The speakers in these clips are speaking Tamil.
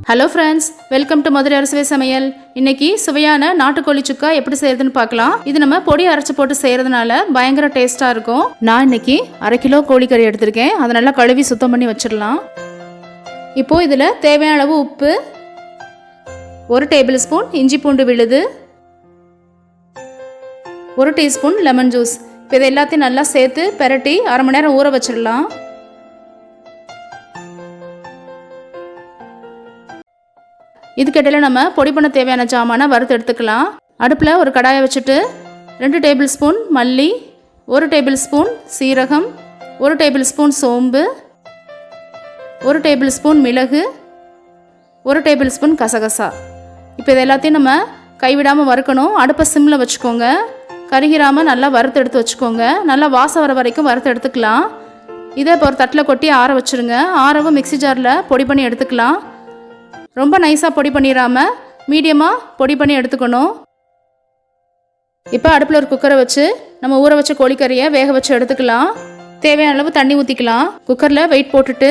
Hello friends, welcome to Madurai அரசுவை சமையல். இன்னைக்கு சுவையான நாட்டுக்கோழி சுக்கா எப்படி செய்யறதுன்னு பார்க்கலாம். இது நம்ம பொடி அரைச்சு போட்டு செய்யறதுனால பயங்கர டேஸ்டா இருக்கும். நான் இன்னைக்கு 1/2 கிலோ கோழிக்கறி எடுத்திருக்கேன். அதை நல்லா கழுவி சுத்தம் பண்ணி வச்சிடலாம். இப்போ இதில் தேவையான அளவு உப்பு, 1 டேபிள் ஸ்பூன் இஞ்சி பூண்டு விழுது, 1 டீஸ்பூன் லெமன் ஜூஸ். இப்போ இதை எல்லாத்தையும் நல்லா சேர்த்து பெரட்டி 1/2 மணி நேரம் ஊற வச்சிடலாம். இதுக்கிடையில் நம்ம பொடி பண்ண தேவையான ஜாமானை வறுத்து எடுத்துக்கலாம். அடுப்பில் ஒரு கடாயை வச்சுட்டு 2 டேபிள் ஸ்பூன் மல்லி, 1 டேபிள் ஸ்பூன் சீரகம், 1 டேபிள் ஸ்பூன் சோம்பு, 1 டேபிள் ஸ்பூன் மிளகு, 1 டேபிள் ஸ்பூன் கசகசா. இப்போ இது எல்லாத்தையும் நம்ம கைவிடாமல் வறுக்கணும். அடுப்பை சிம்மில் வச்சுக்கோங்க. கருகிராமல் நல்லா வறுத்து எடுத்து வச்சுக்கோங்க. நல்லா வாசம் வர வரைக்கும் வறுத்து எடுத்துக்கலாம். இதை இப்போ ஒரு தட்டில் கொட்டி ஆற வச்சுருங்க. ஆறவும் மிக்சி ஜாரில் பொடி பண்ணி எடுத்துக்கலாம். ரொம்ப நைஸாக பொடி பண்ணிடாமல் மீடியமாக பொடி பண்ணி எடுத்துக்கணும். இப்போ அடுப்பில் ஒரு குக்கரை வச்சு நம்ம ஊற வச்ச கோழிக்கறியை வேக வச்சு எடுத்துக்கலாம். தேவையான அளவு தண்ணி ஊற்றிக்கலாம். குக்கரில் வெயிட் போட்டுட்டு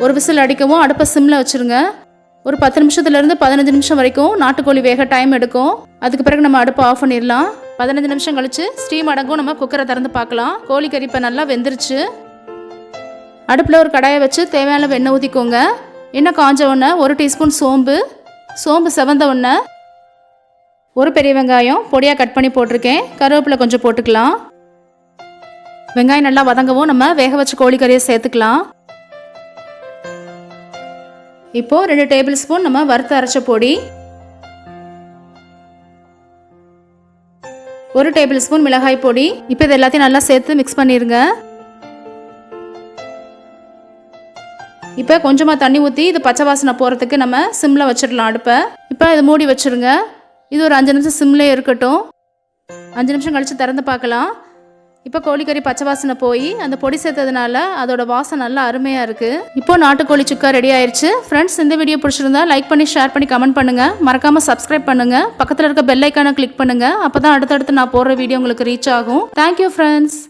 ஒரு விசில் அடிக்கவும் அடுப்பை சிம்மில் வச்சுருங்க. ஒரு 10 நிமிஷத்துலேருந்து 15 நிமிஷம் வரைக்கும் நாட்டுக்கோழி வேக டைம் எடுக்கும். அதுக்கு பிறகு நம்ம அடுப்பை ஆஃப் பண்ணிடலாம். 15 நிமிஷம் கழித்து ஸ்டீம் அடங்கும் நம்ம குக்கரை திறந்து பார்க்கலாம். கோழிக்கறி இப்போ நல்லா வெந்துருச்சு. அடுப்பில் ஒரு கடாயை வச்சு தேவையான அளவு எண்ணெய் ஊற்றிக்கோங்க. எண்ணெய் காஞ்ச உடனே 1 டீஸ்பூன் சோம்பு செவந்த உடனே 1 பெரிய வெங்காயம் பொடியாக கட் பண்ணி போட்டிருக்கேன். கருவேப்பிலை கொஞ்சம் போட்டுக்கலாம். வெங்காயம் நல்லா வதங்கவும் நம்ம வேக வச்ச கோழிக்கறியை சேர்த்துக்கலாம். இப்போது 2 டேபிள் ஸ்பூன் நம்ம வறுத்து அரைச்ச பொடி, 1 டேபிள் ஸ்பூன் மிளகாய் பொடி. இப்போ இது எல்லாத்தையும் நல்லா சேர்த்து மிக்ஸ் பண்ணிடுங்க. இப்போ கொஞ்சமாக தண்ணி ஊற்றி இது பச்சை வாசனை போகிறதுக்கு நம்ம சிம்மில் வச்சிடலாம் அடுப்பை. இப்போ இதை மூடி வச்சுருங்க. இது ஒரு 5 நிமிஷம் சிம்லேயே இருக்கட்டும். 5 நிமிஷம் கழித்து திறந்து பார்க்கலாம். இப்போ கோழிக்கறி பச்சை வாசனை போய் அந்த பொடி சேர்த்ததுனால அதோட வாசனை நல்லா அருமையாக இருக்குது. இப்போ நாட்டுக்கோழி சுக்கா ரெடி ஆயிடுச்சு. ஃப்ரெண்ட்ஸ், இந்த வீடியோ பிடிச்சிருந்தா லைக் பண்ணி ஷேர் பண்ணி கமெண்ட் பண்ணுங்கள். மறக்காமல் சப்ஸ்கிரைப் பண்ணுங்கள். பக்கத்தில் இருக்க பெல் ஐக்கானை கிளிக் பண்ணுங்கள். அப்போ தான் அடுத்தடுத்து நான் போடுற வீடியோ உங்களுக்கு ரீச் ஆகும். Thank you friends.